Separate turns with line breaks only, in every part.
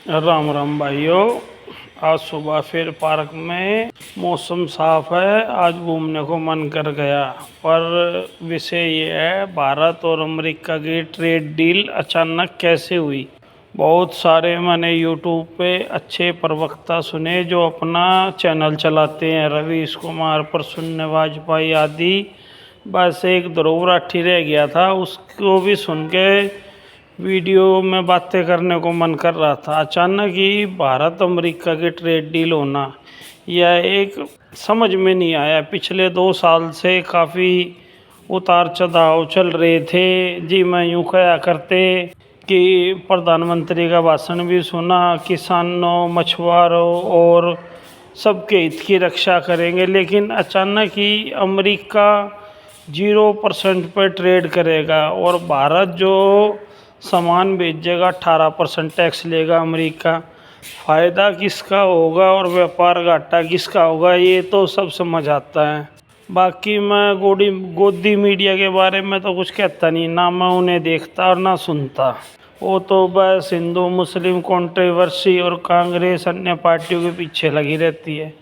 राम राम भाइयों। आज सुबह फिर पार्क में मौसम साफ है, आज घूमने को मन कर गया। पर विषय ये है, भारत और अमेरिका की ट्रेड डील अचानक कैसे हुई। बहुत सारे मैंने यूट्यूब पे अच्छे प्रवक्ता सुने जो अपना चैनल चलाते हैं, रवीश कुमार, प्रसून वाजपेयी आदि। बस एक ध्रुव राठी रह गया था, उसको भी सुन के वीडियो में बातें करने को मन कर रहा था। अचानक ही भारत अमेरिका की ट्रेड डील होना, यह एक समझ में नहीं आया। पिछले 2 साल से काफ़ी उतार चढ़ाव चल रहे थे जी। मैं यूँ कहा करते कि प्रधानमंत्री का भाषण भी सुना, किसानों, मछुआरों और सबके हित की रक्षा करेंगे, लेकिन अचानक ही अमेरिका 0% पर ट्रेड करेगा और भारत जो सामान बेचेगा 18% टैक्स लेगा अमेरिका। फ़ायदा किसका होगा और व्यापार घाटा किसका होगा, ये तो सब समझ आता है। बाकी मैं गोदी मीडिया के बारे में तो कुछ कहता नहीं, ना मैं उन्हें देखता और ना सुनता। वो तो बस हिंदू मुस्लिम कंट्रोवर्सी और कांग्रेस अन्य पार्टियों के पीछे लगी रहती है।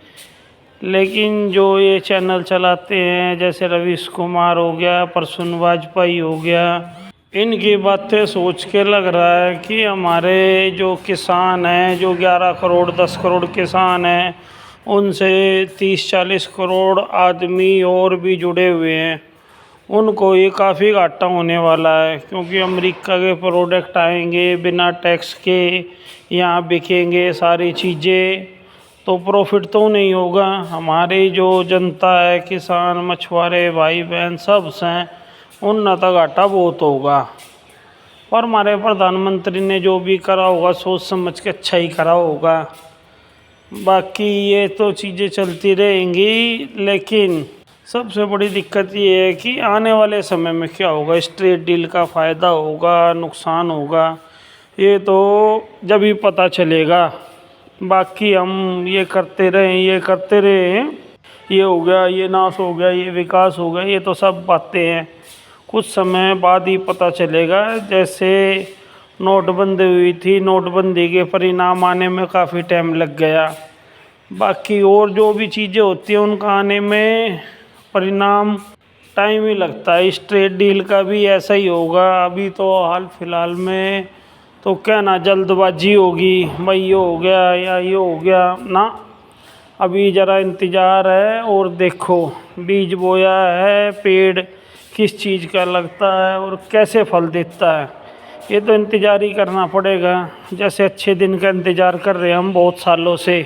लेकिन जो ये चैनल चलाते हैं, जैसे रवीश कुमार हो गया, प्रसून वाजपेयी हो गया, इनकी बातें सोच के लग रहा है कि हमारे जो किसान हैं, जो 11 करोड़ 10 करोड़ किसान हैं, उनसे 30-40 करोड़ आदमी और भी जुड़े हुए हैं, उनको ये काफ़ी घाटा होने वाला है। क्योंकि अमेरिका के प्रोडक्ट आएंगे बिना टैक्स के, यहाँ बिकेंगे सारी चीज़ें, तो प्रॉफिट तो नहीं होगा। हमारी जो जनता है, किसान, मछुआरे, भाई बहन सब हैं, उन तो घाटा बहुत होगा। और हमारे प्रधानमंत्री ने जो भी करा होगा सोच समझ के अच्छा ही करा होगा। बाकी ये तो चीज़ें चलती रहेंगी, लेकिन सबसे बड़ी दिक्कत ये है कि आने वाले समय में क्या होगा, इस ट्रेड डील का फ़ायदा होगा, नुकसान होगा, ये तो जब ही पता चलेगा। बाकी हम ये करते रहें, ये हो गया, ये नाश हो गया, ये विकास हो गया, ये तो सब बातें हैं, कुछ समय बाद ही पता चलेगा। जैसे नोटबंदी हुई थी, नोटबंदी के परिणाम आने में काफ़ी टाइम लग गया। बाकी और जो भी चीज़ें होती हैं उनका आने में परिणाम टाइम ही लगता है। इस ट्रेड डील का भी ऐसा ही होगा। अभी तो हाल फिलहाल में तो क्या ना जल्दबाजी होगी, भाई ये हो गया या ये हो गया ना, अभी ज़रा इंतज़ार है। और देखो, बीज बोया है, पेड़ किस चीज़ का लगता है और कैसे फल देता है, ये तो इंतज़ार ही करना पड़ेगा। जैसे अच्छे दिन का इंतज़ार कर रहे हैं हम, बहुत सालों से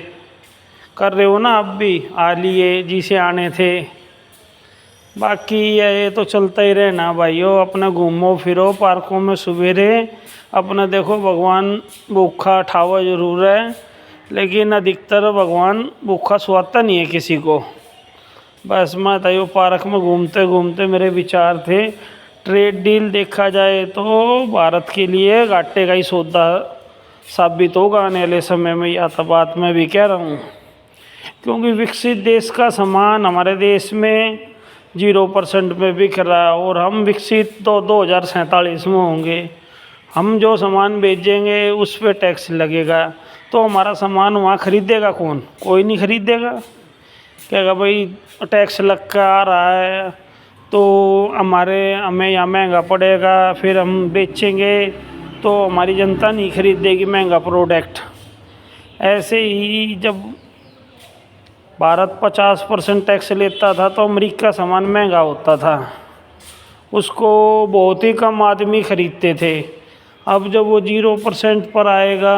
कर रहे हो ना, अब भी आ लिए जिसे आने थे। बाकी ये तो चलता ही रहना भाइयों। अपना घूमो फिरो पार्कों में सवेरे, अपना देखो भगवान भूखा ठावा ज़रूर है, लेकिन अधिकतर भगवान भूखा सुहाता नहीं है किसी को। बस मैं तो पार्क में घूमते घूमते मेरे विचार थे, ट्रेड डील देखा जाए तो भारत के लिए घाटे का ही सौदा साबित होगा आने वाले समय में, या तो बात मैं भी कह रहा हूँ। क्योंकि विकसित देश का सामान हमारे देश में 0% में बिक रहा है, और हम विकसित तो 2047 में होंगे। हम जो सामान बेचेंगे उस पर टैक्स लगेगा, तो हमारा सामान वहाँ ख़रीदेगा कौन? कोई नहीं ख़रीदेगा। कहेगा भाई टैक्स लग कर आ रहा है तो हमें यहाँ महंगा पड़ेगा, फिर हम बेचेंगे तो हमारी जनता नहीं खरीदेगी महंगा प्रोडक्ट। ऐसे ही जब भारत 50% टैक्स लेता था तो अमेरिका सामान महंगा होता था, उसको बहुत ही कम आदमी खरीदते थे। अब जब वो 0% पर आएगा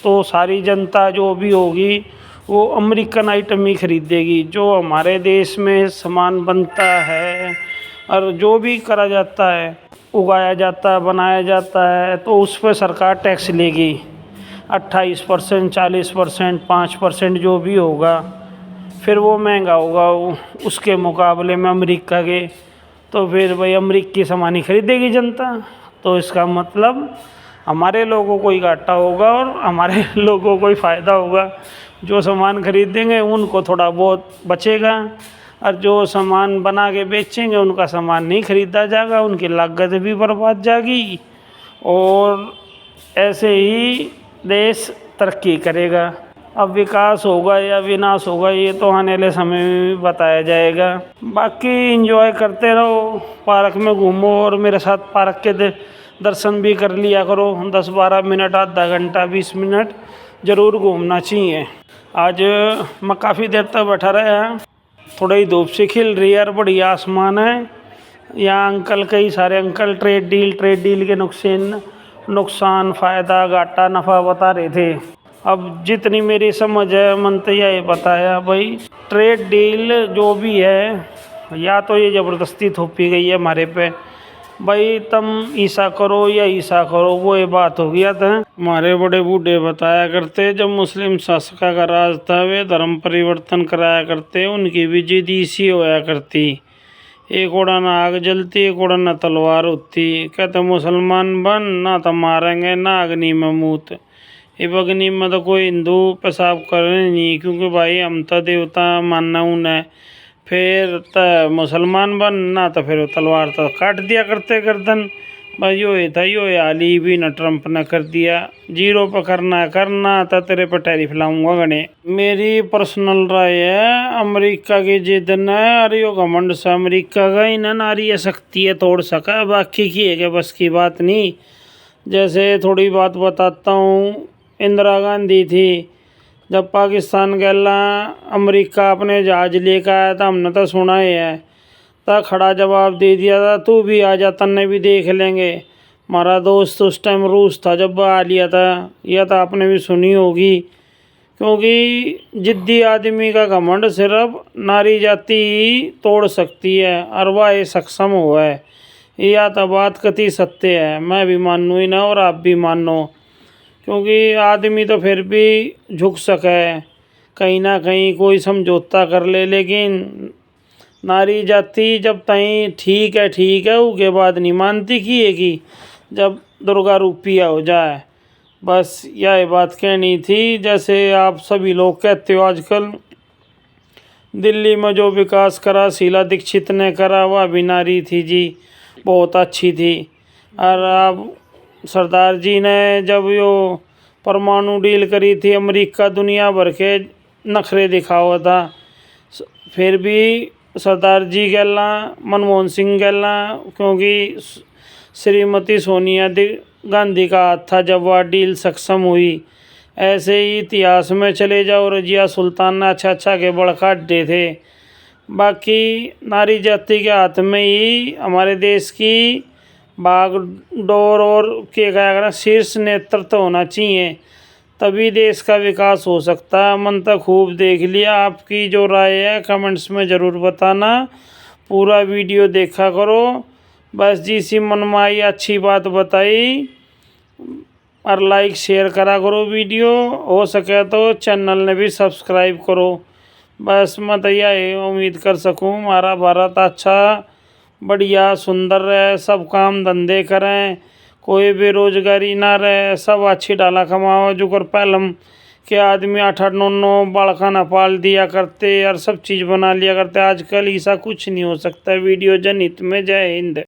तो सारी जनता जो भी होगी वो अमेरिकन आइटम ही खरीदेगी। जो हमारे देश में सामान बनता है और जो भी करा जाता है, उगाया जाता है, बनाया जाता है, तो उस पर सरकार टैक्स लेगी 28%, 40%, 5% जो भी होगा। फिर वो महंगा होगा उसके मुकाबले में अमेरिका के, तो फिर भाई अमेरिकी सामान ही खरीदेगी जनता। तो इसका मतलब हमारे लोगों को ही घाटा होगा और हमारे लोगों को ही फ़ायदा होगा। जो सामान खरीदेंगे उनको थोड़ा बहुत बचेगा, और जो सामान बना के बेचेंगे उनका सामान नहीं खरीदा जाएगा, उनकी लागत भी बर्बाद जाएगी, और ऐसे ही देश तरक्की करेगा। अब विकास होगा या विनाश होगा ये तो आने वाले समय में बताया जाएगा। बाकी एंजॉय करते रहो, पार्क में घूमो और मेरे साथ पार्क के दर्शन भी कर लिया करो। 10-12 मिनट, आधा घंटा, 20 मिनट ज़रूर घूमना चाहिए। आज मैं काफ़ी देर तक बैठा रहा, थोड़ी धूप सी खिल रही है, बढ़िया आसमान है। यहाँ अंकल, कई सारे अंकल ट्रेड डील के नुकसान, फ़ायदा, घाटा, नफ़ा बता रहे थे। अब जितनी मेरी समझ है, मन तो यही बताया भाई, ट्रेड डील जो भी है, या तो ये ज़बरदस्ती थोपी गई है हमारे पे, भाई तुम ऐसा करो या ऐसा करो, वो ये बात हो गया था। हमारे बड़े बूढ़े बताया करते, जब मुस्लिम शासका का राज था वे धर्म परिवर्तन कराया करते, उनकी भी जिद इसी होया करती, एक उड़न आग जलती, एक उड़न तलवार होती। कहते मुसलमान बन ना तो मारेंगे ना अग्नि में मूत। इब अग्नि में तो कोई हिंदू पेशाब करे नहीं, क्योंकि भाई हम तो देवता मानना उन्हें। फिर तो मुसलमान बन ना तो फिर तलवार तो काट दिया करते गर्दन। बस यो ही था, यो हाली भी न ट्रंप ने कर दिया। 0 पर करना था, तेरे पर टैरिफ लाऊंगा गणे। मेरी पर्सनल राय है, अमेरिका की जिद न अरे यो घमंड से अमेरिका का ही ना नारी शक्ति है तोड़ सका, बाकी की है कि बस की बात नहीं। जैसे थोड़ी बात बताता हूँ, इंदिरा गांधी थी, जब पाकिस्तान गैला अमेरिका अपने जहाज लेकर आया था, हमने तो सुना ही है, ता खड़ा जवाब दे दिया था, तू भी आ जा, तन्ने भी देख लेंगे। हमारा दोस्त उस टाइम रूस था, जब आ लिया था, यह तो आपने भी सुनी होगी। क्योंकि जिद्दी आदमी का घमंड सिर्फ नारी जाति ही तोड़ सकती है, और वह सक्षम हुआ है। यह तो बात कति सत्य है, मैं भी मानूँ ही ना और आप भी मानो। क्योंकि आदमी तो फिर भी झुक सके, कहीं ना कहीं कोई समझौता कर ले, लेकिन नारी जाति जब तई ठीक है उसके बाद नहीं मानती कि ये कि जब दुर्गा रूपिया हो जाए। बस यह बात कहनी थी। जैसे आप सभी लोग कहते हो, आजकल दिल्ली में जो विकास करा शीला दीक्षित ने करा, वह भी नारी थी जी, बहुत अच्छी थी। और अब सरदार जी ने जब यो परमाणु डील करी थी, अमेरिका दुनिया भर के नखरे दिखावा था, फिर भी सरदार जी गैला, मनमोहन सिंह गैला, क्योंकि श्रीमती सोनिया गांधी का हाथ था जब वह डील सक्षम हुई। ऐसे ही इतिहास में चले जाओ, रजिया सुल्तान ने अच्छा के बड़ काटे थे। बाकी नारी जाति के हाथ में ही हमारे देश की बागडोर और के क्या शीर्ष नेतृत्व होना चाहिए, तभी देश का विकास हो सकता है। मन तक खूब देख लिया, आपकी जो राय है कमेंट्स में ज़रूर बताना। पूरा वीडियो देखा करो, बस जिसी मन में आई अच्छी बात बताई, और लाइक शेयर करा करो वीडियो, हो सके तो चैनल ने भी सब्सक्राइब करो। बस मैं तो यही उम्मीद कर सकूं हमारा भारत अच्छा, बढ़िया, सुंदर रहे, सब काम धंधे करें, कोई बेरोजगारी ना रहे, सब अच्छी डाला कमाओ। जो कर पहलम के आदमी 8-8, 9-9 बालका न पाल दिया करते और सब चीज़ बना लिया करते, आजकल ऐसा कुछ नहीं हो सकता। वीडियो जनहित में। जय हिंद।